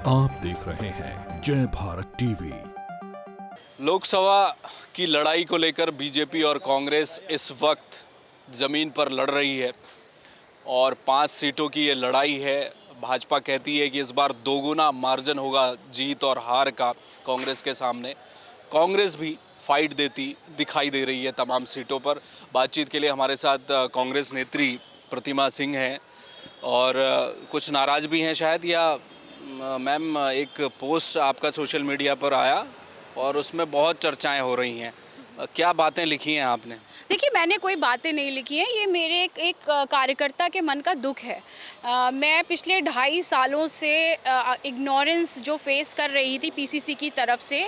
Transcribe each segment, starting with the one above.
आप देख रहे हैं जय भारत टीवी। लोकसभा की लड़ाई को लेकर बीजेपी और कांग्रेस इस वक्त ज़मीन पर लड़ रही है और 5 सीटों की ये लड़ाई है। भाजपा कहती है कि इस बार दोगुना मार्जिन होगा जीत और हार का कांग्रेस के सामने। कांग्रेस भी फाइट देती दिखाई दे रही है तमाम सीटों पर। बातचीत के लिए हमारे साथ कांग्रेस नेत्री प्रतिमा सिंह हैं और कुछ नाराज़ भी हैं शायद। या मैम, एक पोस्ट आपका सोशल मीडिया पर आया और उसमें बहुत चर्चाएं हो रही हैं, क्या बातें लिखी हैं आपने? देखिए, मैंने कोई बातें नहीं लिखी हैं, ये मेरे एक कार्यकर्ता के मन का दुख है। मैं पिछले 2.5 सालों से इग्नोरेंस जो फेस कर रही थी पीसीसी की तरफ से,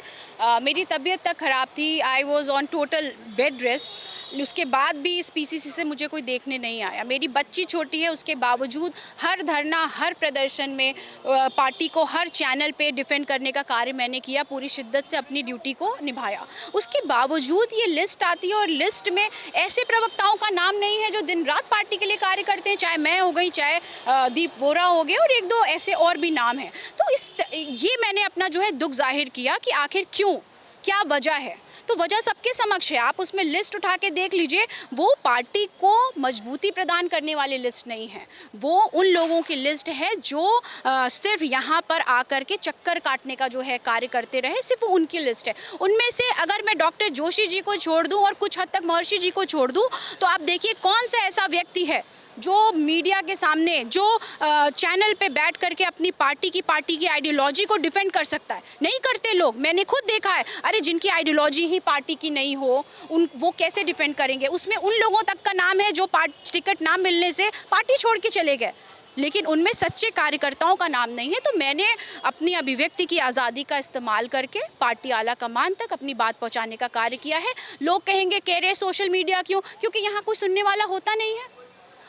मेरी तबीयत तक ख़राब थी, I was on total bed rest. उसके बाद भी इस पीसीसी से मुझे कोई देखने नहीं आया। मेरी बच्ची छोटी है, उसके बावजूद हर धरना, हर प्रदर्शन में पार्टी को हर चैनल पे डिफेंड करने का कार्य मैंने किया, पूरी शिद्दत से अपनी ड्यूटी को निभाया। उसके बावजूद ये लिस्ट आती है और लिस्ट में ऐसे प्रवक्ताओं का नाम नहीं है जो दिन रात पार्टी के लिए कार्य करते हैं, चाहे मैं हो गई, चाहे दीप वोरा हो गए और 1-2 ऐसे और भी नाम हैं। तो ये मैंने अपना जो है दुख जाहिर किया कि आखिर क्यों, क्या वजह है। तो वजह सबके समक्ष है, आप उसमें लिस्ट उठा के देख लीजिए। वो पार्टी को मजबूती प्रदान करने वाली लिस्ट नहीं है, वो उन लोगों की लिस्ट है जो सिर्फ यहाँ पर आकर के चक्कर काटने का जो है कार्य करते रहे, सिर्फ वो उनकी लिस्ट है। उनमें से अगर मैं डॉक्टर जोशी जी को छोड़ दूँ और कुछ हद तक महर्षि जी को छोड़ दूँ, तो आप देखिए कौन सा ऐसा व्यक्ति है जो मीडिया के सामने, जो चैनल पे बैठ करके अपनी पार्टी की आइडियोलॉजी को डिफेंड कर सकता है। नहीं करते लोग, मैंने खुद देखा है। अरे जिनकी आइडियोलॉजी ही पार्टी की नहीं हो, वो कैसे डिफेंड करेंगे? उसमें उन लोगों तक का नाम है जो टिकट ना मिलने से पार्टी छोड़ के चले गए, लेकिन उनमें सच्चे कार्यकर्ताओं का नाम नहीं है। तो मैंने अपनी अभिव्यक्ति की आज़ादी का इस्तेमाल करके पार्टी आला कमान तक अपनी बात पहुंचाने का कार्य किया है। लोग कहेंगे कह रहे सोशल मीडिया क्यों? क्योंकि यहाँ कोई सुनने वाला होता नहीं है।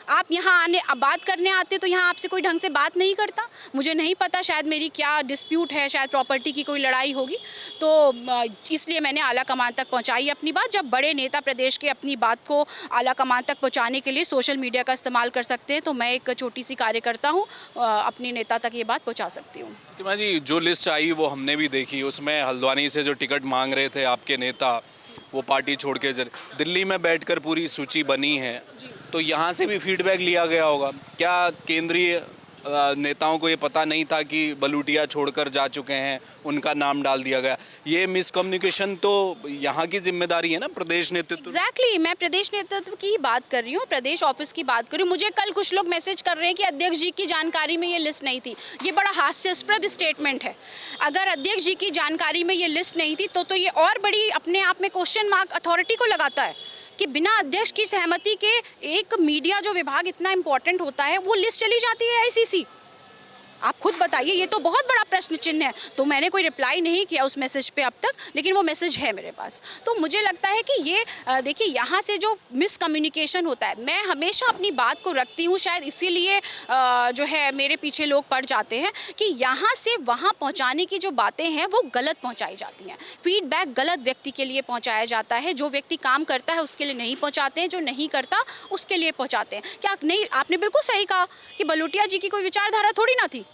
आप यहाँ बात करने आते तो यहाँ आपसे कोई ढंग से बात नहीं करता। मुझे नहीं पता, शायद मेरी क्या डिस्प्यूट है, शायद प्रॉपर्टी की कोई लड़ाई होगी, तो इसलिए मैंने आला कमान तक पहुँचाई अपनी बात। जब बड़े नेता प्रदेश के अपनी बात को आला कमान तक पहुँचाने के लिए सोशल मीडिया का इस्तेमाल कर सकते हैं, तो मैं एक छोटी सी कार्यकर्ता हूँ, अपनी नेता तक ये बात पहुँचा सकती हूँ। प्रतिमा जी, जो लिस्ट आई वो हमने भी देखी, उसमें हल्द्वानी से जो टिकट मांग रहे थे आपके नेता, वो पार्टी छोड़ के दिल्ली में बैठकर पूरी सूची बनी है, तो यहाँ से भी फीडबैक लिया गया होगा। क्या केंद्रीय नेताओं को ये पता नहीं था कि बलूटिया छोड़कर जा चुके हैं, उनका नाम डाल दिया गया? ये मिसकम्युनिकेशन तो यहाँ की जिम्मेदारी है ना, प्रदेश नेतृत्व। एग्जैक्टली, मैं प्रदेश नेतृत्व की बात कर रही हूँ, प्रदेश ऑफिस की बात कर रही हूँ। मुझे कल कुछ लोग मैसेज कर रहे हैं कि अध्यक्ष जी की जानकारी में ये लिस्ट नहीं थी। ये बड़ा हास्यास्पद स्टेटमेंट है। अगर अध्यक्ष जी की जानकारी में ये लिस्ट नहीं थी तो ये और बड़ी अपने आप में क्वेश्चन मार्क अथॉरिटी को लगाता है कि बिना अध्यक्ष की सहमति के एक मीडिया जो विभाग इतना इंपॉर्टेंट होता है, वो लिस्ट चली जाती है आईसीसी। आप खुद बताइए, ये तो बहुत बड़ा प्रश्न चिन्ह है। तो मैंने कोई रिप्लाई नहीं किया उस मैसेज पे अब तक, लेकिन वो मैसेज है मेरे पास। तो मुझे लगता है कि ये देखिए, यहाँ से जो मिसकम्युनिकेशन होता है, मैं हमेशा अपनी बात को रखती हूँ, शायद इसीलिए जो है मेरे पीछे लोग पड़ जाते हैं कि यहाँ से वहाँ पहुँचाने की जो बातें हैं वो गलत पहुँचाई जाती हैं। फीडबैक गलत व्यक्ति के लिए पहुँचाया जाता है। जो व्यक्ति काम करता है उसके लिए नहीं पहुँचाते हैं, जो नहीं करता उसके लिए पहुँचाते हैं। क्या नहीं? आपने बिल्कुल सही कहा कि बलूटिया जी की कोई विचारधारा थोड़ी ना थी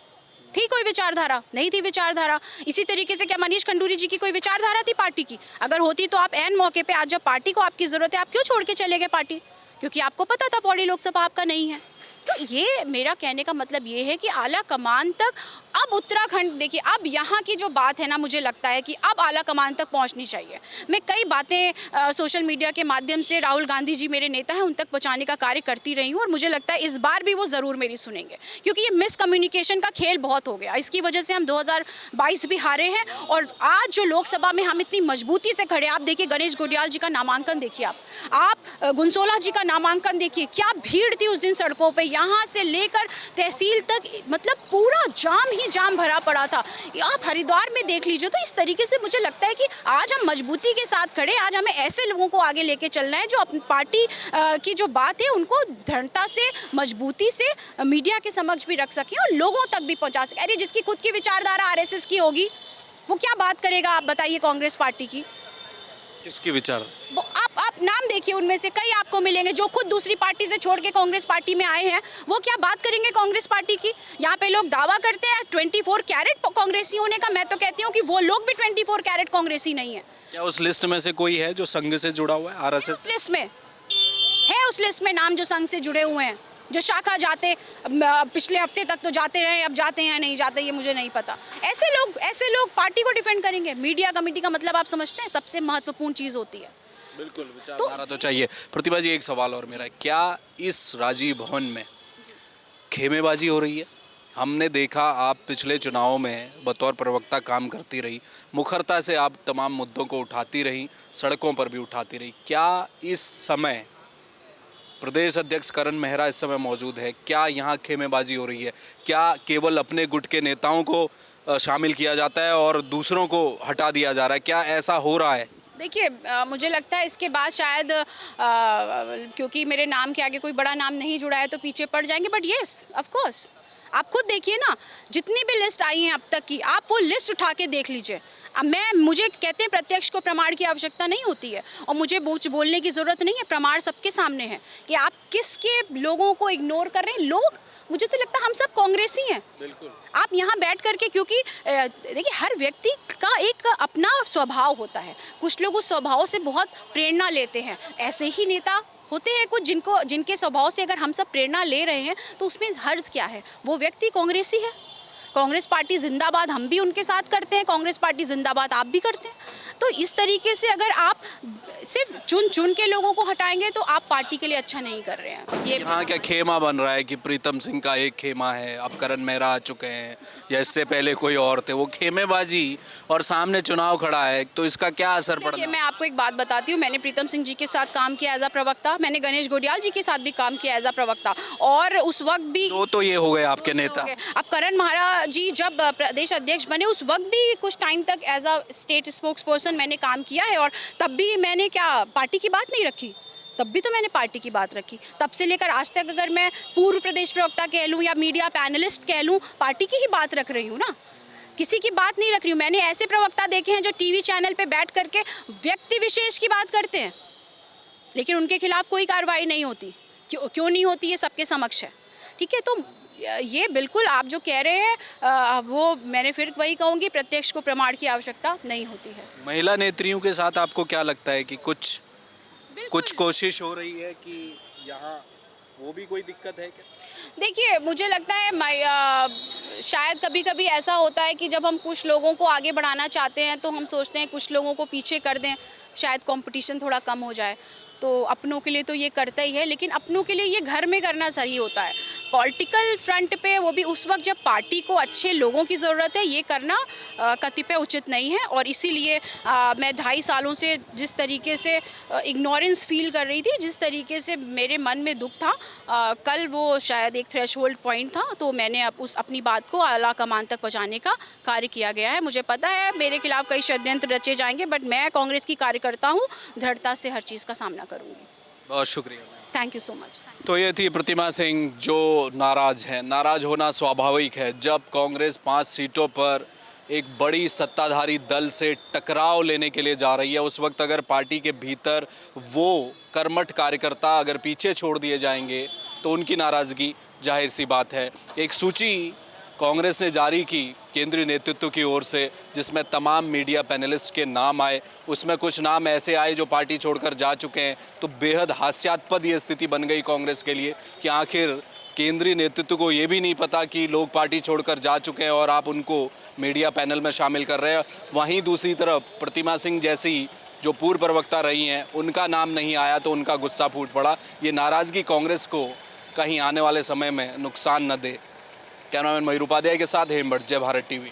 कोई विचारधारा नहीं थी विचारधारा। इसी तरीके से क्या मनीष खंडूरी जी की कोई विचारधारा थी पार्टी की? अगर होती तो आप ऐन मौके पे, आज जब पार्टी को आपकी जरूरत है, आप क्यों छोड़ के चले गए पार्टी? क्योंकि आपको पता था पौड़ी लोकसभा आपका नहीं है। तो ये मेरा कहने का मतलब ये है कि आला कमान तक अब उत्तराखंड, देखिए अब यहाँ की जो बात है ना, मुझे लगता है कि अब आला कमान तक पहुँचनी चाहिए। मैं कई बातें सोशल मीडिया के माध्यम से, राहुल गांधी जी मेरे नेता हैं, उन तक पहुँचाने का कार्य करती रही हूँ और मुझे लगता है इस बार भी वो ज़रूर मेरी सुनेंगे, क्योंकि ये मिसकम्युनिकेशन का खेल बहुत हो गया। इसकी वजह से हम 2022 भी हारे हैं और आज जो लोकसभा में हम इतनी मजबूती से खड़े, आप देखिए गणेश गोडियाल जी का नामांकन देखिए, आप गुंसोला जी का नामांकन देखिए, क्या भीड़ थी उस दिन सड़कों पर। यहाँ से लेकर तहसील तक मतलब पूरा जाम ही जाम भरा पड़ा था। आप हरिद्वार में देख लीजिए। तो इस तरीके से मुझे लगता है कि आज हम मजबूती के साथ खड़े, आज हमें ऐसे लोगों को आगे लेके चलना है जो अपनी पार्टी की जो बात है उनको दृढ़ता से, मजबूती से मीडिया के समक्ष भी रख सके और लोगों तक भी पहुंचा सके। अरे जिसकी खुद की विचारधारा आरएसएस की होगी वो क्या बात करेगा? आप बताइए कांग्रेस पार्टी की किसकी विचार? आप आप नाम देखिए, उनमें से कई आपको मिलेंगे जो खुद दूसरी पार्टी से छोड़ के कांग्रेस पार्टी में आए हैं। वो क्या बात करेंगे कांग्रेस पार्टी की? यहाँ पे लोग दावा करते हैं 24 कैरेट कांग्रेसी होने का। मैं तो कहती हूँ कि वो लोग भी 24 कैरेट कांग्रेसी नहीं है। क्या उस लिस्ट में से कोई है जो संघ से जुड़ा हुआ है, आरएसएस? उस लिस्ट में है, उस लिस्ट में नाम जो संघ से जुड़े हुए हैं, जो शाखा जाते पिछले हफ्ते तक तो जाते रहे, अब जाते हैं या नहीं जाते ये मुझे नहीं पता। ऐसे लोग पार्टी को डिफेंड करेंगे। मीडिया कमेटी का मतलब आप समझते हैं सबसे महत्वपूर्ण चीज़ होती है। बिल्कुल, विचारधारा तो चाहिए। प्रतिभा जी, एक सवाल और मेरा, क्या इस राजीव भवन में खेमेबाजी हो रही है? हमने देखा आप पिछले चुनाव में बतौर प्रवक्ता काम करती रही, मुखरता से आप तमाम मुद्दों को उठाती रही, सड़कों पर भी उठाती रही। क्या इस समय प्रदेश अध्यक्ष करण मेहरा इस समय मौजूद है? क्या यहाँ खेमेबाजी हो रही है? क्या केवल अपने गुट के नेताओं को शामिल किया जाता है और दूसरों को हटा दिया जा रहा है? क्या ऐसा हो रहा है? देखिए, मुझे लगता है इसके बाद शायद क्योंकि मेरे नाम के आगे कोई बड़ा नाम नहीं जुड़ा है तो पीछे पड़ जाएंगे। बट येस, ऑफ कोर्स, आप खुद देखिए ना, जितनी भी लिस्ट आई हैं अब तक की, आप वो लिस्ट उठा के देख लीजिए। अब मुझे कहते हैं प्रत्यक्ष को प्रमाण की आवश्यकता नहीं होती है और मुझे बोलने की ज़रूरत नहीं है। प्रमाण सबके सामने है कि आप किसके लोगों को इग्नोर कर रहे हैं। लोग, मुझे तो लगता है हम सब कांग्रेसी हैं। बिल्कुल। आप यहाँ बैठ करके, क्योंकि देखिए हर व्यक्ति का एक अपना स्वभाव होता है। कुछ लोग उस स्वभाव से बहुत प्रेरणा लेते हैं। ऐसे ही नेता होते हैं कुछ जिनके स्वभाव से अगर हम सब प्रेरणा ले रहे हैं तो उसमें हर्ज क्या है? वो व्यक्ति कांग्रेसी है। कांग्रेस पार्टी जिंदाबाद हम भी उनके साथ करते हैं, कांग्रेस पार्टी जिंदाबाद आप भी करते हैं। तो इस तरीके से अगर आप सिर्फ चुन के लोगों को हटाएंगे तो आप पार्टी के लिए अच्छा नहीं कर रहे हैं। ये यहाँ क्या खेमा बन रहा है कि प्रीतम सिंह का एक खेमा है, अब करण मेहरा आ चुके हैं या इससे पहले कोई और थे, वो खेमेबाजी और सामने चुनाव खड़ा है, तो इसका क्या असर पड़ता है? मैं आपको एक बात बताती हूँ, मैंने प्रीतम सिंह जी के साथ काम किया एज अ प्रवक्ता, मैंने गणेश गोडियाल जी के साथ भी काम किया एज अ प्रवक्ता, और उस वक्त भी तो ये हो गए आपके नेता। अब करण मेहरा जी जब प्रदेश अध्यक्ष बने उस वक्त भी कुछ टाइम तक as a state spokesperson मैंने काम किया है, और तब भी मैंने क्या पार्टी की बात नहीं रखी? तब भी तो मैंने पार्टी की बात रखी। तब से लेकर आज तक अगर मैं पूर्व प्रदेश प्रवक्ता कह लूँ या मीडिया पैनलिस्ट कह लूँ, पार्टी की ही बात रख रही हूँ ना, किसी की बात नहीं रख रही हूँ। मैंने ऐसे प्रवक्ता देखे हैं जो टीवी चैनल पे बैठ करके व्यक्ति विशेष की बात करते हैं, लेकिन उनके खिलाफ कोई कार्रवाई नहीं होती। क्यों नहीं होती? ये सबके समक्ष है। ठीक है, तो ये बिल्कुल आप जो कह रहे हैं वो मैं फिर वही कहूँगी, प्रत्यक्ष को प्रमाण की आवश्यकता नहीं होती है। महिला नेत्रियों के साथ आपको क्या लगता है कि कुछ कोशिश हो रही है कि यहाँ वो भी कोई दिक्कत है क्या? देखिए, मुझे लगता है शायद कभी कभी ऐसा होता है कि जब हम कुछ लोगों को आगे बढ़ाना चाहते हैं तो हम सोचते हैं कुछ लोगों को पीछे कर दें, शायद कंपटीशन थोड़ा कम हो जाए। तो अपनों के लिए तो ये करता ही है, लेकिन अपनों के लिए ये घर में करना सही होता है। पॉलिटिकल फ्रंट पे, वो भी उस वक्त जब पार्टी को अच्छे लोगों की ज़रूरत है, ये करना कतिपय उचित नहीं है। और इसीलिए मैं 2.5 सालों से जिस तरीके से इग्नोरेंस फील कर रही थी, जिस तरीके से मेरे मन में दुख था, कल वो शायद एक थ्रेशोल्ड पॉइंट था, तो मैंने अपनी बात को आला कमान तक पहुँचाने का कार्य किया गया है। मुझे पता है मेरे खिलाफ कई षड्यंत्र रचे जाएंगे, बट मैं कांग्रेस की कार्यकर्ता हूँ, दृढ़ता से हर चीज़ का सामना करूँगी। बहुत शुक्रिया। Thank you so much. तो ये थी प्रतिमा सिंह, जो नाराज़ है। नाराज़ होना स्वाभाविक है। जब कांग्रेस 5 सीटों पर एक बड़ी सत्ताधारी दल से टकराव लेने के लिए जा रही है, उस वक्त अगर पार्टी के भीतर वो कर्मठ कार्यकर्ता अगर पीछे छोड़ दिए जाएंगे तो उनकी नाराज़गी जाहिर सी बात है। एक सूची कांग्रेस ने जारी की केंद्रीय नेतृत्व की ओर से, जिसमें तमाम मीडिया पैनलिस्ट के नाम आए। उसमें कुछ नाम ऐसे आए जो पार्टी छोड़कर जा चुके हैं। तो बेहद हास्यास्पद ये स्थिति बन गई कांग्रेस के लिए कि आखिर केंद्रीय नेतृत्व को ये भी नहीं पता कि लोग पार्टी छोड़कर जा चुके हैं और आप उनको मीडिया पैनल में शामिल कर रहे हैं। वहीं दूसरी तरफ प्रतिमा सिंह जैसी जो पूर्व प्रवक्ता रही हैं, उनका नाम नहीं आया तो उनका गुस्सा फूट पड़ा। ये नाराज़गी कांग्रेस को कहीं आने वाले समय में नुकसान न दे। कैमरामैन मयूर उपाध्याय के साथ हेमभट्ट, जय भारत टीवी।